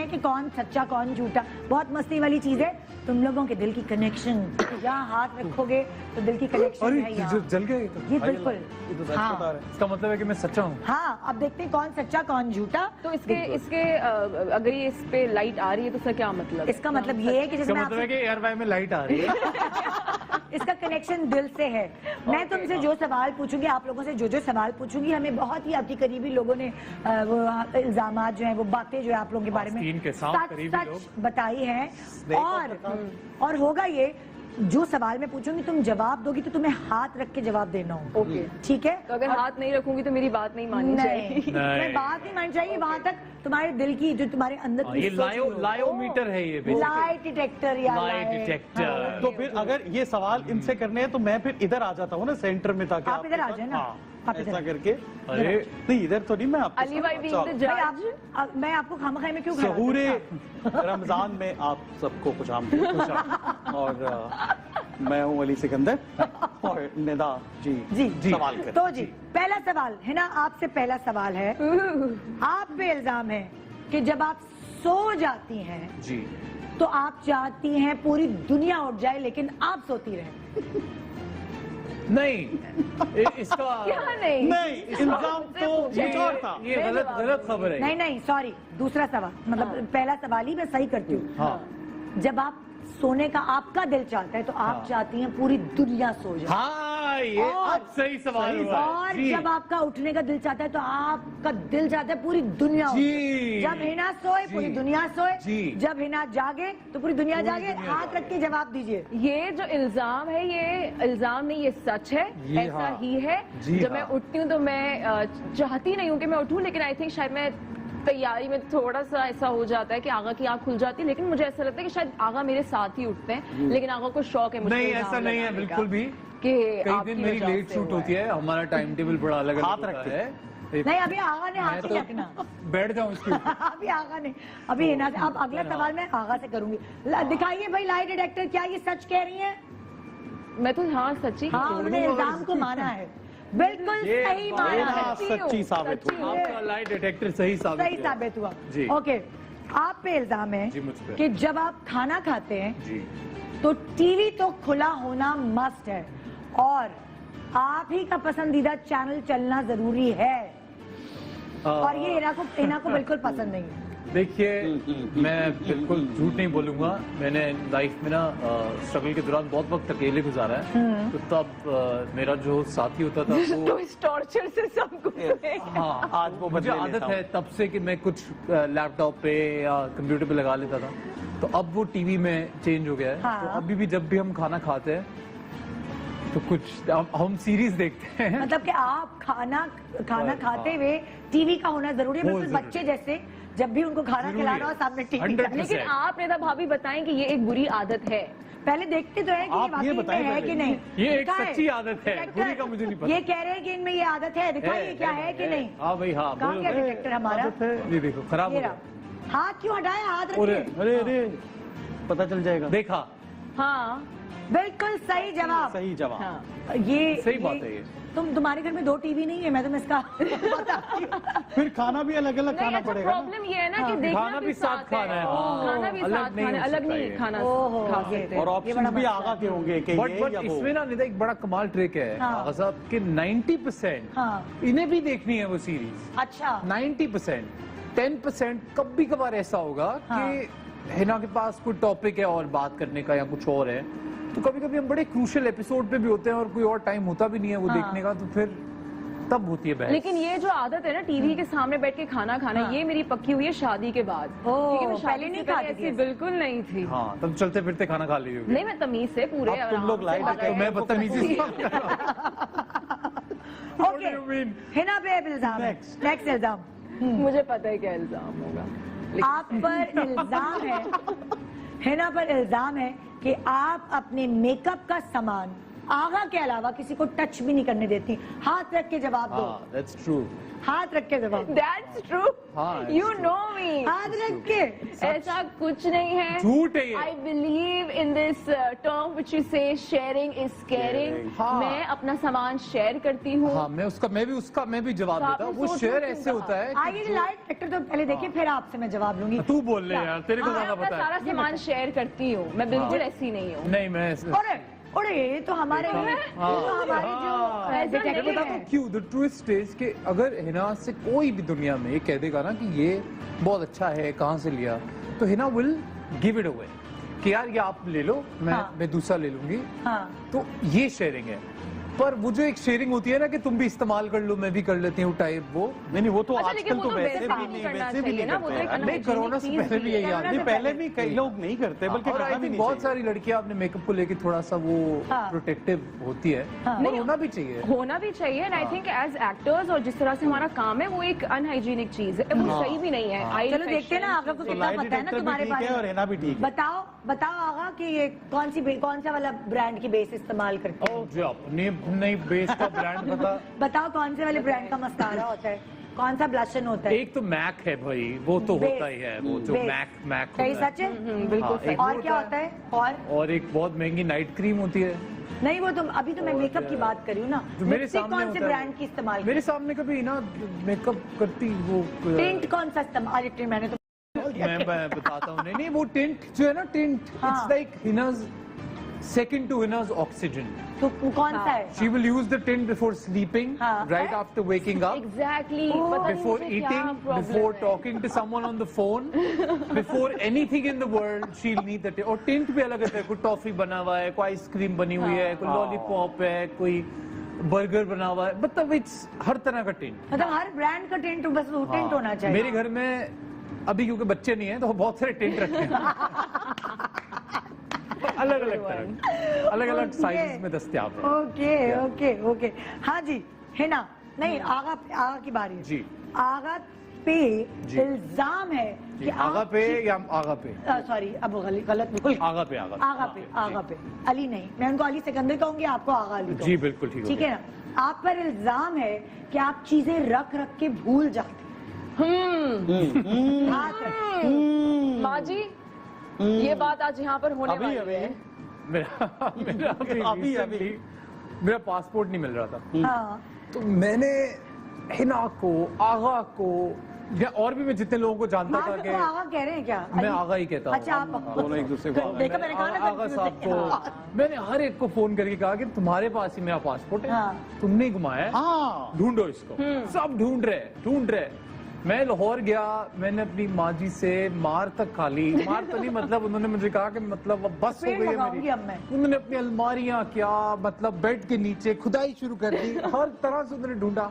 हैं कि कौन सच्चा कौन झूठा, बहुत मस्ती वाली चीज है। तुम लोगों के दिल की कनेक्शन, यहाँ हाथ रखोगे तो दिल की कनेक्शन है यहाँ। जल गया ये बिल्कुल। ये तो सच हाँ। बता रहे हैं। इसका मतलब है कि मैं सच्चा हूँ। हाँ, अब देखते हैं कौन सच्चा कौन झूठा। तो इसके अगर ये इस पे लाइट आ रही है तो इसका क्या मतलब? इसका मतलब ये है कि जैसे इसका मतलब है कि एयर वाई में लाइट आ रही है। इसका कनेक्शन दिल से है। मैं तुमसे जो सवाल पूछूंगी, आप लोगों से जो सवाल पूछूंगी, हमें बहुत ही आपकी करीबी लोगों ने वो इल्जामात जो है, वो बातें जो है आप लोगों के बारे में सच बताई है। और होगा ये, जो सवाल मैं पूछूंगी तुम जवाब दोगी तो तुम्हें हाथ रख के जवाब देना हो। ओके, ठीक है? तो अगर हाथ नहीं रखूंगी तो मेरी बात नहीं माननी चाहिए। नहीं, बात नहीं माननी चाहिए। वहां तक तुम्हारे दिल की, जो तुम्हारे अंदर ये लायोमीटर है, ये लाइट डिटेक्टर या लाइट डिटेक्टर। तो फिर अगर ये सवाल इनसे करने हैं तो मैं फिर इधर आ जाता हूँ ना सेंटर में, ताकि आप इधर आ जाए ना। आप ऐसा इधर करके। अरे नहीं, इधर तो नहीं, मैं आपको अली भाई being the judge। मैं आपको खामखाई में क्यों खड़ा सहूरे करता? रमजान में आप सबको खुश आमदीद। और मैं हूँ अली सिकंदर और निदा जी सवाल करें। तो जी पहला सवाल है ना, आपसे पहला सवाल है। आप पे इल्जाम है कि जब आप सो जाती हैं जी तो आप चाहती हैं पूरी दुनिया उठ जाए लेकिन आप सोती रहे। नहीं, इसका क्या नहीं? नहीं, इल्जाम तो कुछ और था। ये गलत खबर है। नहीं सॉरी, दूसरा सवाल, मतलब पहला सवाल ही मैं सही करती हूँ। हाँ। जब आप सोने का आपका दिल चाहता है तो आप चाहती हैं पूरी दुनिया सो जाए। हाँ, ये अब सही सवाल हुआ है। और जी। जब आपका उठने का दिल चाहता है तो आपका दिल चाहता है पूरी दुनिया उठे। जी। जब हिना सोए पूरी दुनिया सोए। जी। जब हिना जागे तो पूरी दुनिया जागे। हाथ रख के जवाब दीजिए। ये जो इल्जाम है, ये इल्जाम नहीं, ये सच है। ऐसा ही है। जब मैं उठती हूँ तो मैं चाहती नहीं हूँ कि मैं उठूँ, लेकिन आई थिंक शायद मैं तैयारी में थोड़ा सा ऐसा हो जाता है कि आगा की आंख खुल जाती है, लेकिन मुझे ऐसा लगता है कि शायद आगा मेरे साथ ही उठते हैं, लेकिन आगा को शौक है मुझे। नहीं, ऐसा नहीं है बिल्कुल भी। कि कई दिन मेरी लेट शूट होती है, हमारा टाइम टेबल बड़ा अलग अलग होता है। नहीं, अभी आगा ने हाथ ही रखना। बैठ जाऊँ इसके ऊपर। अभी आगा ने, अभी हिना से। अब अगला सवाल मैं आगा से करूंगी। दिखाइए भाई लाइट डिटेक्टर, क्या ये सच कह रही है? मैं तो हाँ सच्ची। हाँ, उन्होंने इल्जाम को माना है। बिल्कुल सही माना है। सच्ची साबित हुई। आपका लाइट डिटेक्टर सही साबित हुआ। जी। ओके, आप पे इल्जाम है जी, मुझ पे। कि जब आप खाना खाते हैं जी तो टीवी तो खुला होना मस्ट है और आप ही का पसंदीदा चैनल चलना जरूरी है। और ये इना को बिल्कुल पसंद नहीं है। देखिए, मैं बिल्कुल झूठ नहीं बोलूंगा। मैंने लाइफ में ना स्ट्रगल के दौरान बहुत वक्त अकेले गुजारा है। तो तब मेरा जो साथी होता था वो तो इस टॉर्चर से सब कुछ। हाँ, आज वो मुझे आदत है तब से कि मैं कुछ लैपटॉप पे या कंप्यूटर पे लगा लेता था। तो अब वो टीवी में चेंज हो गया है। हाँ। तो अभी भी जब भी हम खाना खाते हैं तो कुछ हम सीरीज देखते हैं। मतलब कि आप खाना खाते हुए टीवी का होना जरूरी है, बिल्कुल बच्चे जैसे जब भी उनको खाना खिला रहा हो सामने टीवी। 100%। लेकिन आप नेता भाभी बताएं कि ये एक बुरी आदत है। पहले देखते तो है कि ये वाकई में है कि नहीं। ये एक दिखाएं। सच्ची आदत है, बुरी का मुझे नहीं पता। ये कह रहे हैं कि इनमें ये आदत है, दिखाइए क्या है कि नहीं। हाँ भाई, हाँ। कहाँ गया डिटेक्टर हमारा? ये देखो, खराब हो ये गया। रहा। हाथ क्यों हटाया? हाथ अरे रखिए। अरे पता चल जाएगा। देखा, हाँ, बिल्कुल सही जवाब। सही जवाब। हाँ। ये सही बात है ये। तुम्हारे घर में 2 टीवी नहीं है, मैं तुम्हें इसका बताती हूँ। फिर खाना भी अलग अलग खाना पड़ेगा ना। प्रॉब्लम ये है ना कि देखना खाना भी साथ खाना है। खाना भी साथ खाना है, अलग नहीं खाना खा सकते। और ऑप्शन भी आगा के होंगे कि ये बट या वो। इसमें ना निदा एक बड़ा कमाल ट्रिक है आगा साहब कि 90% इन्हें भी देखनी है वो सीरीज। अच्छा, 90%, 10% कभी कभार ऐसा होगा कि हिना के पास कोई टॉपिक है और बात करने का या कुछ और है, तो कभी कभी हम बड़े क्रूशियल एपिसोड पे भी होते हैं और कोई और टाइम होता भी नहीं है वो देखने का, तो फिर तब होती है बहस। लेकिन ये जो आदत है ना टीवी के सामने बैठ के खाना खाना, ये मेरी पक्की हुई है शादी के बाद। क्योंकि मैं पहले नहीं खाती थी। बिल्कुल नहीं थी। हाँ, तब चलते फिरते खाना खा ली होगी। नहीं, मैं तमीज से पूरे अब तुम लोग लाइट तो मैं बदतमीजी से ओके, हिना पे इल्जाम है। नेक्स्ट इल्जाम। मुझे पता है क्या इल्जाम होगा। आप पर इल्जाम है, हिना पर इल्जाम है कि आप अपने मेकअप का सामान आगा के अलावा किसी को टच भी नहीं करने देती। हाथ रख के जवाब दो। That's true. हाथ रख के जवाब दो। That's true. हाँ, You know me. हाथ रख के। ऐसा कुछ नहीं है। झूठ है ये। I believe in this term which you say sharing is caring. हाँ। मैं अपना सामान शेयर करती हूँ। हाँ, मैं भी जवाब देता हूँ। वो सोच शेयर रही ऐसे हूँ होता है आइए लाइव ट्रैक्टर तो पहले देखिए, फिर आपसे मैं जवाब लूंगी। तू बोल ले यार, तेरे को मैं ज्यादा अपना पता सारा है। सामान शेयर करती हूँ। मैं बिल्कुल ऐसी नहीं हूँ। नहीं, मैं अरे ये तो हमारे ये तो हमारे जो ऐसा डिटेक्टिव नहीं है। है। क्यों द ट्विस्ट इज कि अगर हिना से कोई भी दुनिया में ये कह देगा ना कि ये बहुत अच्छा है, कहाँ से लिया, तो Hina will give it away कि यार ये आप ले लो, मैं दूसरा ले लूंगी। हाँ। तो ये शेयरिंग है। पर वो जो एक शेयरिंग होती है ना कि तुम भी इस्तेमाल कर लो, मैं भी कर लेती हूँ टाइप, वो नहीं वो तो अच्छा, आजकल लेकिन वो तो तो वैसे वैसे भी भी नहीं करना वैसे भी चाहिए नहीं ना, वो तो करते एक यार। नहीं, कोरोना से पहले भी यही हाल नहीं, है। पहले भी कई लोग नहीं करते, बल्कि और करना आई भी थिंक नहीं बहुत चाहिए। सारी लड़कियां अपने मेकअप को लेके थोड़ा सा वो हाँ। प्रोटेक्टिव होती है, और नहीं, होना भी चाहिए। होना भी चाहिए। And I think as actors और जिस तरह से हमारा काम है वो एक अनहाइजीनिक चीज है, वो सही भी नहीं है। Eye चलो देखते हैं ना आगा को तो कितना lie पता है ना detector भी तुम्हारे ठीक बारे है और में। हिना भी ठीक है। बताओ आगा कि ये कौन सा वाला ब्रांड की बेस इस्तेमाल करती है। जो अपने नहीं बेस का ब्रांड पता। बताओ कौन से वाले ब्रांड का मस्कारा होता है, कौन सा ब्लशन होता है। एक तो मैक है भाई, वो तो बेस। होता ही है, वो जो बेस। मैक सही होता है। सच है। बिल्कुल हाँ, सही। एक वो और क्या होता है और एक बहुत महंगी नाइट क्रीम होती है नहीं वो तो अभी तो मैं मेकअप की बात कर रही हूँ ना। जो मेरे लिपस्टिक सामने कौन से होता है। ब्रांड की इस्तेमाल मेरे सामने कभी ना मेकअप करती वो टिंट कौन सा इस्तेमाल टिंट मैंने तो मैं बताता हूँ। नहीं वो टिंट जो है ना, टिंट हाँ। It's like Hina's second to Hina's oxygen. तो कौन सा है। She will use the tint before sleeping, हाँ. right after waking up, Exactly. Oh. पता नहीं before मुझे क्या eating, problem before है। talking to someone on the phone, before anything in the world, she'll need the tint. और tint भी अलग है, कोई टॉफी बना हुआ है, कोई आइसक्रीम बनी हुई है, कोई लॉलीपॉप है, कोई बर्गर बना हुआ है, मतलब इट्स हर तरह का टिंट। मतलब हर ब्रांड का टिंट बस वो टिंट होना चाहिए। मेरे घर में अभी क्योंकि बच्चे नहीं है तो बहुत सारे टिंट रखे हैं। अलग अलग साइज में दस्तियाब है। ओके हाँ जी है ना। नहीं आगा की बारी है। जी। आगा पे जी। इल्जाम है कि आगा पे या आगा पे, सॉरी अब गलत बोल आगा पे आगा पे अली नहीं, मैं उनको अली सिकंदर कहूंगी, आपको आगा अली जी बिल्कुल ठीक है ना। आप पर इल्जाम है कि आप चीजें रख के भूल जाते हाथ रख। माँ जी ये बात आज यहाँ पर होने वाली है। मेरा पासपोर्ट नहीं मिल रहा था, हाँ तो मैंने हिना को, आगा को, या और भी मैं जितने लोगों को जानता था कि आगा कह रहे हैं क्या। मैं आगा ही कहता हूँ। अच्छा आप दोनों एक दूसरे को देखा मैंने कहा ना आगा साहब को मैंने हर एक को फोन करके कहा कि तुम्हारे पास ही मेरा पासपोर्ट है, हाँ। तुमने ही घुमाया है, हाँ ढूंढो इसको। सब ढूंढ रहे। मैं लाहौर गया, मैंने अपनी माँ जी से मार तक खा ली। मार तो नहीं, मतलब उन्होंने मुझे कहा कि मतलब अब बस हो गई है मेरी। अब मैं उन्होंने अपनी अलमारियां क्या मतलब बेड के नीचे खुदाई शुरू कर दी, हर तरह से उन्होंने ढूंढा,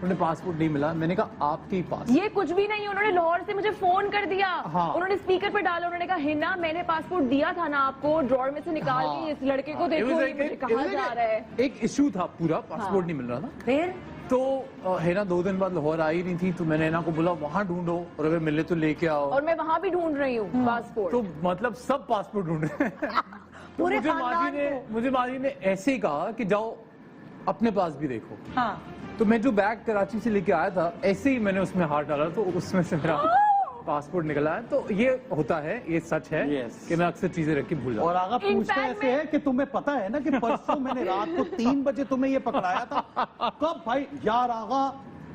उन्हें पासपोर्ट नहीं मिला। मैंने कहा आपके ही पास। ये कुछ भी नहीं, उन्होंने लाहौर से मुझे फोन कर दिया। हाँ। उन्होंने स्पीकर पे डाला, उन्होंने कहा हिना मैंने पासपोर्ट दिया था ना आपको, ड्रॉर में से निकाल के इस लड़के को देखो ये मुझे कहाँ जा रहा है। एक इशू था पूरा, पासपोर्ट नहीं मिल रहा था। फिर तो हिना 2 दिन बाद लाहौर आई नहीं थी, तो मैंने हिना को बोला वहां ढूंढो और अगर मिले तो लेके आओ। और मैं वहां भी ढूंढ रही हूँ पासपोर्ट। तो मतलब सब पासपोर्ट ढूंढ रहे हैं। तो पूरे मुझे खानदान मुझे माजी ने ऐसे ही कहा कि जाओ अपने पास भी देखो। हाँ तो मैं जो बैग कराची से लेके आया था, ऐसे ही मैंने उसमें हाथ डाला तो उसमें से मेरा पासपोर्ट निकला है। तो ये होता है, ये सच है कि मैं अक्सर चीजें रख के भूल जाता हूँ। और आगा पूछते ऐसे है कि तुम्हें पता है ना कि परसों मैंने रात को 3 बजे तुम्हें ये पकड़ाया था, कब भाई यार आगा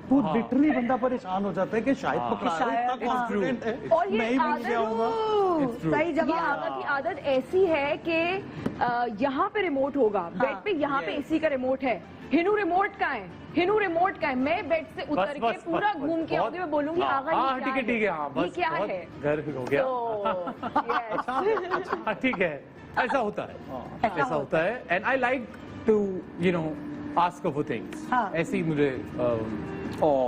तू लिटरली बंदा परेशान हो जाता है कि शायद पकड़ाया है, इतना कॉन्फिडेंट है और ये मैं ही भूल गया हूँगा। सही ये जवाब। आगा की आदत ऐसी है कि यहाँ पे रिमोट होगा, बेड पे यहाँ पे एसी का रिमोट है, हिनू रिमोट का है, हिनू रिमोट का है। मैं बेड से उतर के पूरा घूम के आऊंगी, मैं बोलूंगी आगा ठीक है, हाँ ये बस क्या बहुत है। घर हो गया। तो हाँ ठीक है, ऐसा होता है, ऐसा होता है। And I like to ask for things. ऐसे ही मुझे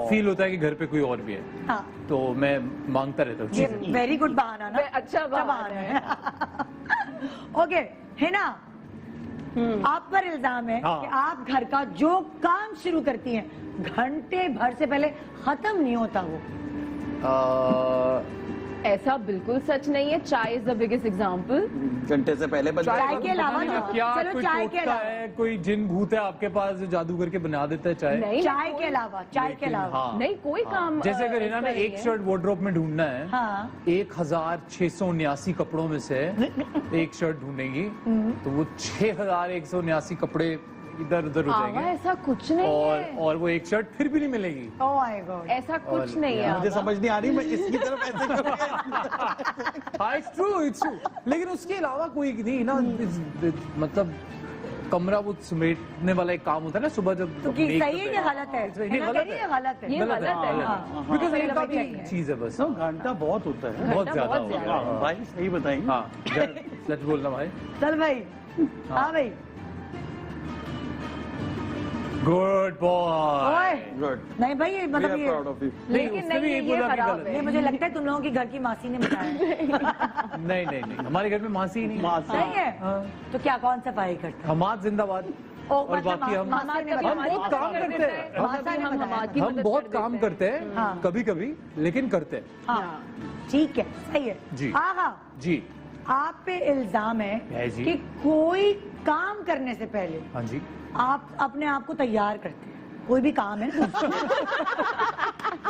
फील होता है कि घर पे कोई और भी है, हाँ तो मैं मांगता रहता हूँ ये चीजें। वेरी गुड बहाना ना। अच्छा बहाना है। ओके है ना। आप पर इल्जाम है हाँ। कि आप घर का जो काम शुरू करती हैं घंटे भर से पहले खत्म नहीं होता वो। ऐसा बिल्कुल सच नहीं है। चाय इज द बिगेस्ट एग्जाम्पल। घंटे से पहले बन चाय के अलावा नहीं, जो- क्या चलो कोई चाय के टोटका अलावा है, कोई जिन भूत है आपके पास जो जादू करके बना देता है चाय? नहीं, चाय के अलावा, चाय के लेकिन अलावा हाँ, नहीं कोई काम जैसे अगर इन्होंने ऐसा नहीं एक है। शर्ट वार्डरोब में ढूंढना है, हाँ 1679 कपड़ों में से एक शर्ट ढूंढेगी तो वो 6179 कपड़े इधर उधर हो आवा जाएंगे ऐसा कुछ नहीं है। और वो एक शर्ट फिर भी नहीं मिलेगी। Oh my God. ऐसा कुछ नहीं है मुझे आवा। समझ नहीं आ रही, मैं इसकी तरफ ऐसे क्यों हाँ इट्स ट्रू। लेकिन उसके अलावा कोई नहीं ना, मतलब कमरा वो समेटने वाला एक काम होता है ना सुबह जब तो कि make सही है करते कि हैं। गलत है? नहीं, है ना, गलत कह रही है। है गलत है। ये गलत है ना। बिकॉज हाँ, एक हाँ, आधी हाँ, चीज है बस। तो घंटा बहुत होता है। बहुत घंटा ज्यादा बहुत हो ज्यादा गया। है। भाई सही बताइए। हाँ सच बोलना भाई। चल भाई। हाँ भाई। Good boy. ओए गुड, नहीं भाई, ये वी मतलब आर ये प्राउड ऑफ यू। लेकिन उसने भी नहीं, यही ये बोला कि खराब गलत है। ये मुझे लगता है तुम लोगों के घर की मासी ने बताया। नहीं हमारे घर में मासी ही नहीं। सही है। हाँ। तो क्या कौन सफाई करता है? हमाद जिंदाबाद। और बाकी हम मामा ने बताया। हम बहुत काम करते हैं। हम बहुत काम करते हैं हाँ। कभी कभी, लेकिन करते हैं। हाँ ठीक है, सही है जी। आगा जी आप पे इल्जाम है है जी। कि कोई काम करने से पहले हाँ जी। आप अपने आप को तैयार करते हैं। कोई भी काम है ना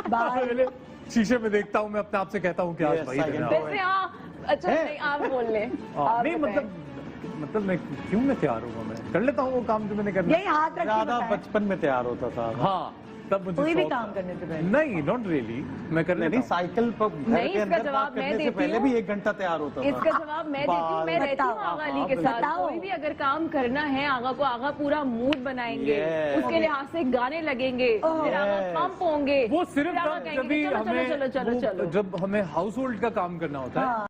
बाहर पहले शीशे में देखता हूँ, मैं अपने आप से कहता हूँ कि आज Yes, भाई I can देना। do it. वैसे हाँ, अच्छा नहीं आप बोल ले। आप नहीं बताएं। मतलब मैं क्यों मैं तैयार हूँ, मैं कर लेता हूँ वो काम जो मैंने करना। यही हाथ रख के ज्यादा बताएं। बचपन में तैयार होता था। हाँ तब मुझे कोई भी शौक काम था। करने से पहले। नहीं नॉट रियली, मैं कर नहीं लेता हूँ। साइकिल पर घर नहीं, के इसका अंदर जवाब पार्क मैं करने से देती पहले हूँ। भी 1 घंटा तैयार होता था। इसका जवाब मैं देती हूँ। मैं रहती हूँ बताओ। आगा अली के साथ। बताओ। कोई भी अगर काम करना है आगा को, आगा पूरा मूड बनाएंगे। Yes. उसके लिहाज से गाने लगेंगे, फिर आगा Yes. पंप होंगे। वो सिर्फ फिर आगा तब कहेंगे जब भी कि चलो हमें चलो चलो चलो वो- चलो। जब हमें हाउस होल्ड का काम करना होता है हाँ